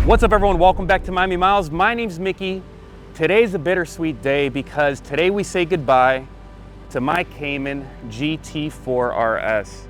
What's up everyone, welcome back to Miami Miles. My name's Mickey. Today's a bittersweet day because today we say goodbye to my Cayman GT4 RS.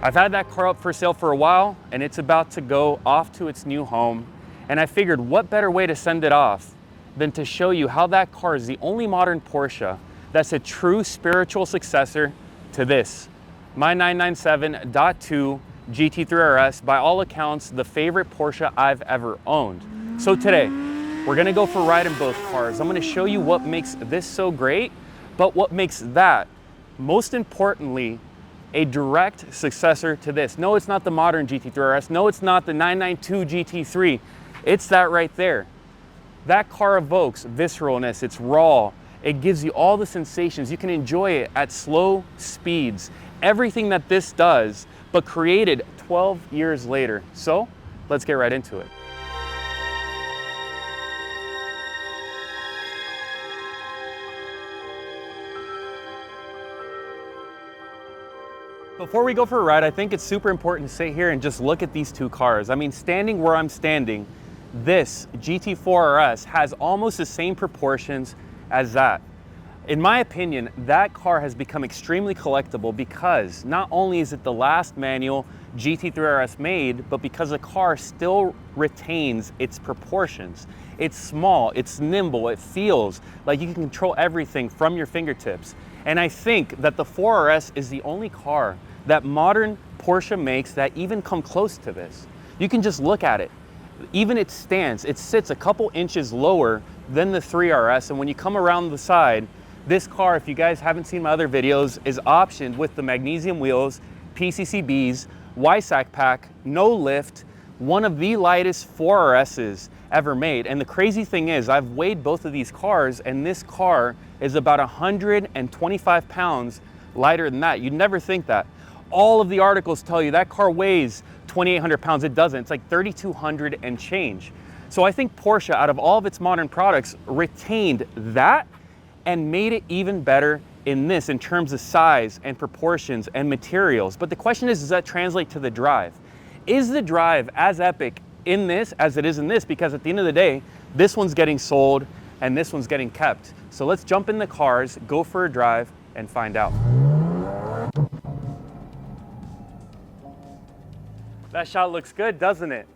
I've had that car up for sale for a while and it's about to go off to its new home. And I figured what better way to send it off than to show you how that car is the only modern Porsche that's a true spiritual successor to this. My 997.2 GT3 RS, by all accounts, the favorite Porsche I've ever owned. So today, we're gonna go for a ride in both cars. I'm gonna show you what makes this so great, but what makes that, most importantly, a direct successor to this. No, it's not the modern GT3 RS. No, it's not the 992 GT3. It's that right there. That car evokes visceralness. It's raw. It gives you all the sensations. You can enjoy it at slow speeds. Everything that this does, but created 12 years later. So let's get right into it. Before we go for a ride, I think it's super important to sit here and just look at these two cars. I mean, standing where I'm standing, this GT4 RS has almost the same proportions as that. In my opinion, that car has become extremely collectible because not only is it the last manual GT3 RS made, but because the car still retains its proportions. It's small, it's nimble, it feels like you can control everything from your fingertips. And I think that the 4RS is the only car that modern Porsche makes that even come close to this. You can just look at it. Even its stance, it sits a couple inches lower than the 3RS, and when you come around the side, this car, if you guys haven't seen my other videos, is optioned with the magnesium wheels, PCCBs, Y-Sac pack, no lift, one of the lightest 4RSs ever made. And the crazy thing is, I've weighed both of these cars, and this car is about 125 pounds lighter than that. You'd never think that. All of the articles tell you that car weighs 2,800 pounds. It doesn't. It's like 3,200 and change. So I think Porsche, out of all of its modern products, retained that and made it even better in this in terms of size and proportions and materials. But the question is, does that translate to the drive? Is the drive as epic in this as it is in this? Because at the end of the day, this one's getting sold and this one's getting kept. So let's jump in the cars, go for a drive, and find out. That shot looks good, doesn't it?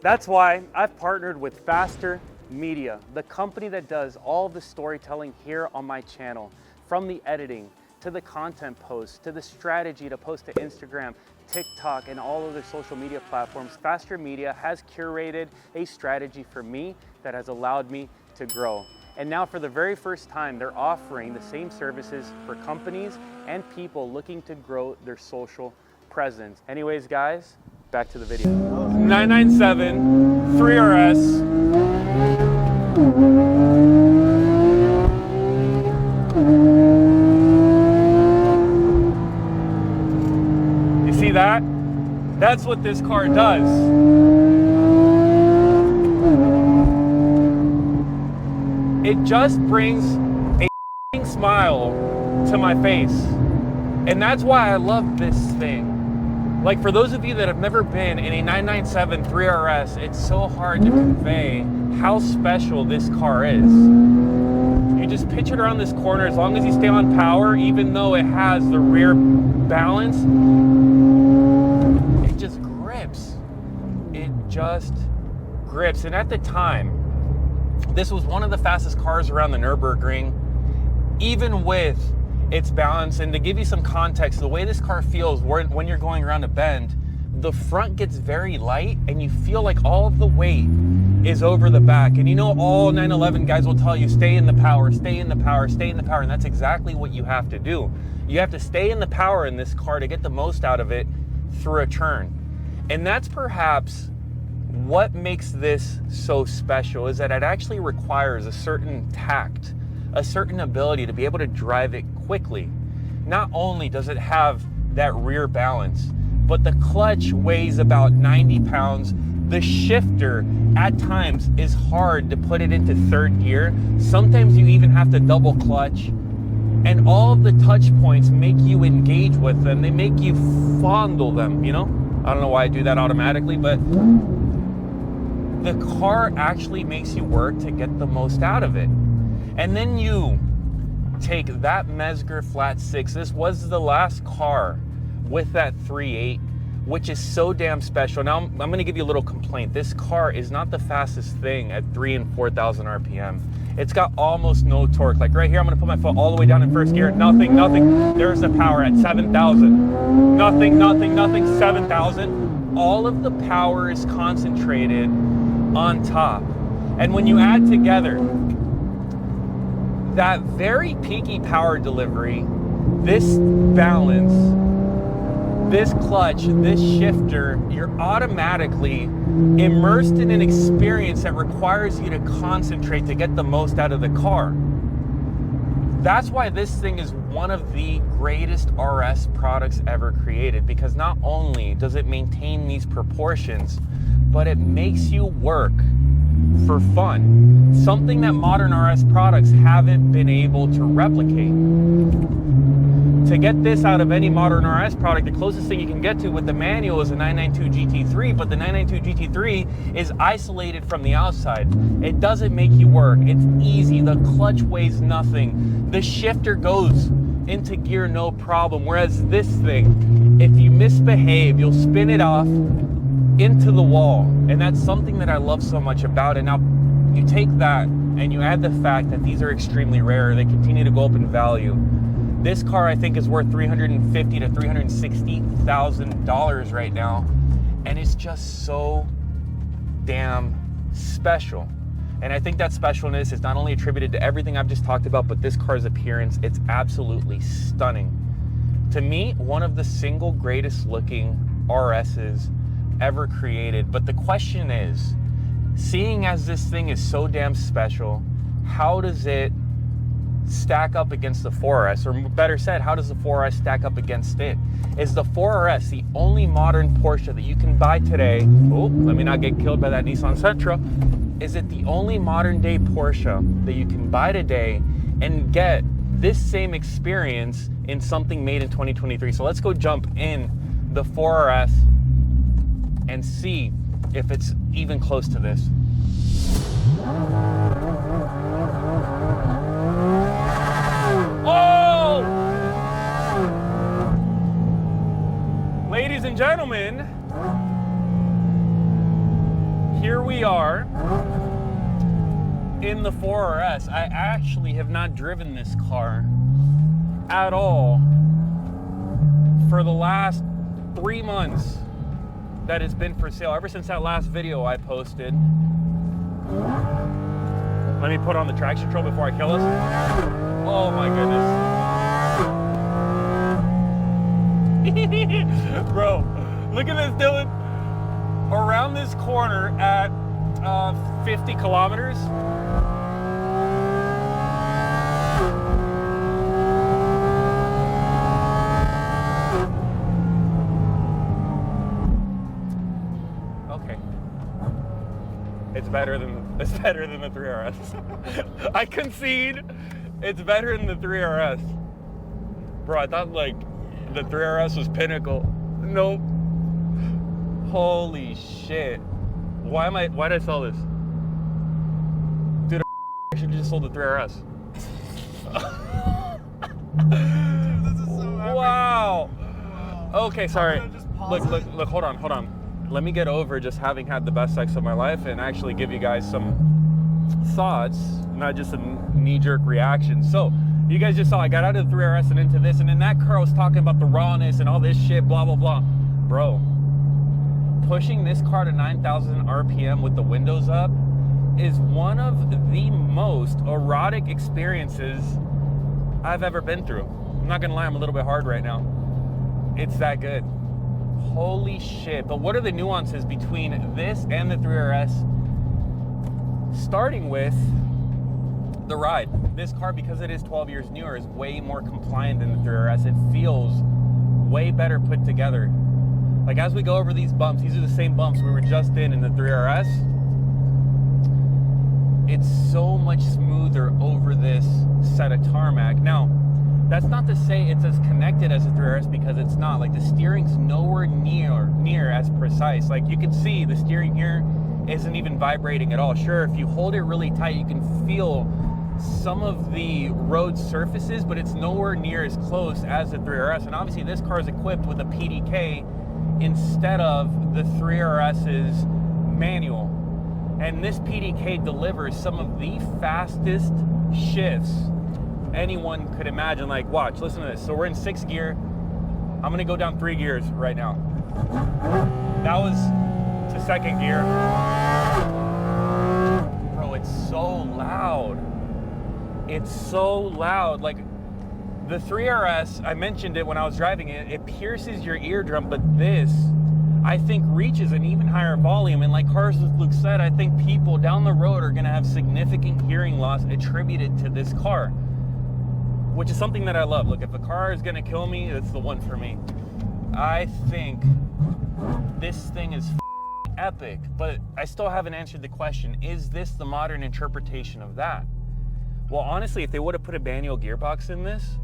That's why I've partnered with Faster Media, the company that does all of the storytelling here on my channel, from the editing to the content posts to the strategy to post to Instagram, TikTok, and all other social media platforms. Faster Media has curated a strategy for me that has allowed me to grow. And now for the very first time, they're offering the same services for companies and people looking to grow their social presence. Anyways, guys, back to the video. 997 3RS. You see that? That's what this car does. It just brings a smile to my face. And that's why I love this thing. Like, for those of you that have never been in a 997 3RS, it's so hard to convey how special this car is. You just pitch it around this corner, as long as you stay on power, even though it has the rear balance, it just grips. It just grips. And at the time, this was one of the fastest cars around the Nürburgring, even with its balance. And to give you some context, the way this car feels when you're going around a bend, the front gets very light and you feel like all of the weight is over the back. And you know, all 911 guys will tell you, stay in the power, stay in the power, stay in the power. And that's exactly what you have to do. You have to stay in the power in this car to get the most out of it through a turn. And that's perhaps what makes this so special, is that it actually requires a certain tact, a certain ability to be able to drive it quickly. Not only does it have that rear balance, but the clutch weighs about 90 pounds. The shifter at times is hard to put it into third gear. Sometimes you even have to double clutch. And all of the touch points make you engage with them. They make you fondle them, you know? I don't know why I do that automatically, but the car actually makes you work to get the most out of it. And then you take that Mezger Flat 6. This was the last car with that 3.8, which is so damn special. Now, I'm going to give you a little complaint. This car is not the fastest thing at 3,000 and 4,000 RPM. It's got almost no torque. Like right here, I'm going to put my foot all the way down in first gear. Nothing. There's the power at 7,000. Nothing, 7,000. All of the power is concentrated on top. And when you add together that very peaky power delivery, this balance, this clutch, this shifter, you're automatically immersed in an experience that requires you to concentrate to get the most out of the car. That's why this thing is one of the greatest RS products ever created, because not only does it maintain these proportions, but it makes you work for fun. Something that modern RS products haven't been able to replicate. To get this out of any modern RS product, the closest thing you can get to with the manual is a 992 GT3, but the 992 GT3 is isolated from the outside. It doesn't make you work. It's easy. The clutch weighs nothing. The shifter goes into gear no problem. Whereas this thing, if you misbehave, you'll spin it off into the wall. And that's something that I love so much about it. Now, you take that and you add the fact that these are extremely rare. They continue to go up in value. This car, I think, is worth $350,000 to $360,000 right now, and it's just so damn special. And I think that specialness is not only attributed to everything I've just talked about, but this car's appearance. It's absolutely stunning. To me, one of the single greatest looking RSs ever created. But the question is, seeing as this thing is so damn special, how does it stack up against the 4RS? Or better said, how does the 4RS stack up against it? Is the 4RS the only modern Porsche that you can buy today? Oh, let me not get killed by that Nissan Sentra. Is it the only modern day Porsche that you can buy today and get this same experience in something made in 2023? So let's go jump in the 4RS and see if it's even close to this. Oh! Ladies and gentlemen, here we are in the 4RS. I actually have not driven this car at all for the last 3 months that it's been for sale, ever since that last video I posted. Let me put on the traction control before I kill us. Oh my goodness. Bro, look at this, Dylan. Around this corner at 50 kilometers. Okay. It's better than the 3RS. I concede. It's better than the 3RS. Bro, I thought like the 3RS was pinnacle. Nope. Holy shit. Why did I sell this? Dude, I should have just sold the 3RS. Dude, this is so epic. Wow. Okay, sorry. Look, hold on. Let me get over just having had the best sex of my life and actually give you guys some thoughts, not just a knee-jerk reaction. So, you guys just saw I got out of the 3RS and into this, and in that car I was talking about the rawness and all this shit, blah, blah, blah. Bro, pushing this car to 9,000 RPM with the windows up is one of the most erotic experiences I've ever been through. I'm not gonna lie, I'm a little bit hard right now. It's that good. holy shit. But what are the nuances between this and the 3 RS? Starting with the ride. This car, because it is 12 years newer, is way more compliant than the 3 RS. It feels way better put together. Like as we go over these bumps, these are the same bumps we were just in the 3 RS. It's so much smoother over this set of tarmac. Now, that's not to say it's as connected as the 3 RS, because it's not. Like the steering's nowhere near as precise. Like you can see the steering here isn't even vibrating at all. Sure, if you hold it really tight, you can feel some of the road surfaces, but it's nowhere near as close as the 3 RS. And obviously this car is equipped with a PDK instead of the 3 RS's manual. And this PDK delivers some of the fastest shifts anyone could imagine. Like watch, listen to this. So we're in 6th gear. I'm gonna go down 3 gears right now. That was to 2nd gear. Bro, it's so loud. It's so loud. Like the 3 RS, I mentioned it when I was driving it, it pierces your eardrum, but this, I think, reaches an even higher volume. And like Cars with Luke said, I think people down the road are gonna have significant hearing loss attributed to this car, which is something that I love. Look, if a car is gonna kill me, it's the one for me. I think this thing is epic, but I still haven't answered the question, is this the modern interpretation of that? Well, honestly, if they would have put a manual gearbox in this,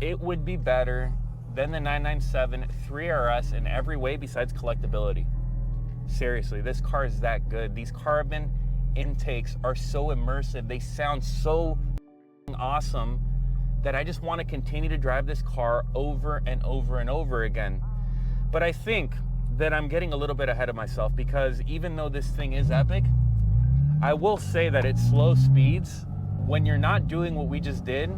it would be better than the 997 3 RS in every way besides collectibility. Seriously, this car is that good. These carbon intakes are so immersive. They sound so awesome that I just want to continue to drive this car over and over and over again. But I think that I'm getting a little bit ahead of myself, because even though this thing is epic, I will say that at slow speeds, when you're not doing what we just did,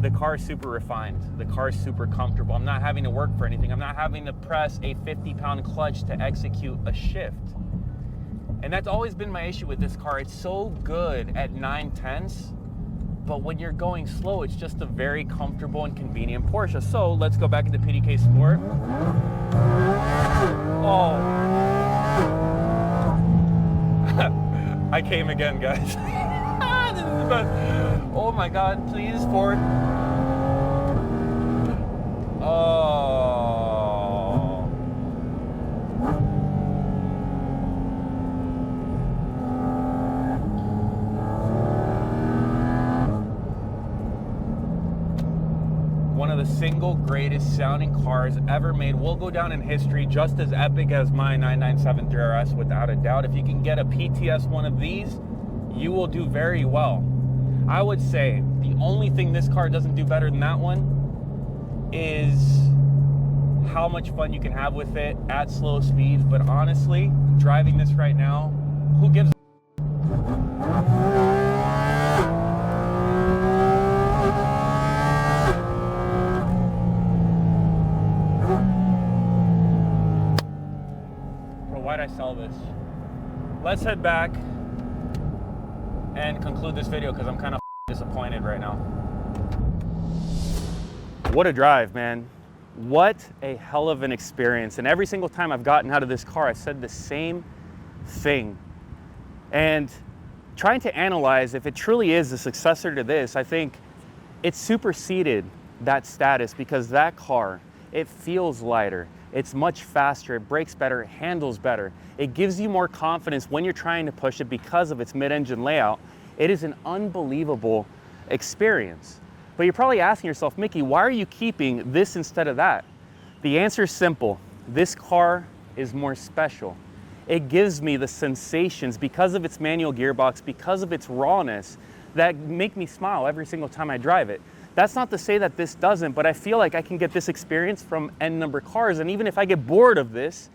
the car is super refined. The car is super comfortable. I'm not having to work for anything. I'm not having to press a 50-pound clutch to execute a shift. And that's always been my issue with this car. It's so good at 9/10, but when you're going slow, it's just a very comfortable and convenient Porsche. So let's go back into PDK Sport. Oh. I came again, guys. This is the best. Oh my God, please, Ford. Oh. One of the single greatest sounding cars ever made. Will go down in history just as epic as my 997 3 RS, without a doubt. If you can get a PTS one of these, you will do very well. I would say the only thing this car doesn't do better than that one is how much fun you can have with it at slow speeds. But honestly, driving this right now, who gives a why'd I sell this? Let's head back and conclude this video, because I'm kind of disappointed right now. What a drive, man. What a hell of an experience. And every single time I've gotten out of this car, I said the same thing. And trying to analyze if it truly is the successor to this, I think it superseded that status, because that car, it feels lighter. It's much faster, it brakes better, it handles better. It gives you more confidence when you're trying to push it because of its mid-engine layout. It is an unbelievable experience. But you're probably asking yourself, Mickey, why are you keeping this instead of that? The answer is simple. This car is more special. It gives me the sensations because of its manual gearbox, because of its rawness, that make me smile every single time I drive it. That's not to say that this doesn't, but I feel like I can get this experience from N number cars. And even if I get bored of this,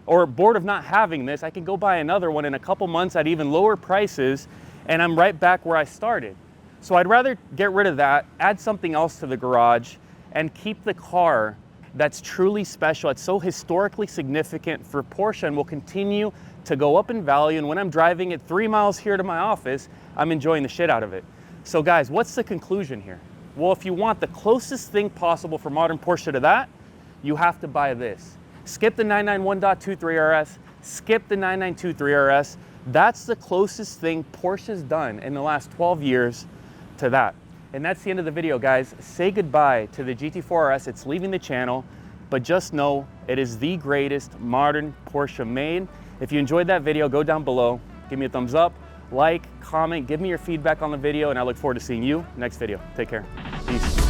or bored of not having this, I can go buy another one in a couple months at even lower prices, and I'm right back where I started. So I'd rather get rid of that, add something else to the garage, and keep the car that's truly special. It's so historically significant for Porsche and will continue to go up in value. And when I'm driving it 3 miles here to my office, I'm enjoying the shit out of it. So guys, what's the conclusion here? Well, if you want the closest thing possible for modern Porsche to that, you have to buy this. Skip the 991.23 RS, skip the 9923 RS. That's the closest thing Porsche's done in the last 12 years to that. And that's the end of the video, guys. Say goodbye to the GT4 RS. It's leaving the channel, but just know it is the greatest modern Porsche made. If you enjoyed that video, go down below, give me a thumbs up, like, comment, give me your feedback on the video, and I look forward to seeing you next video. Take care. Peace.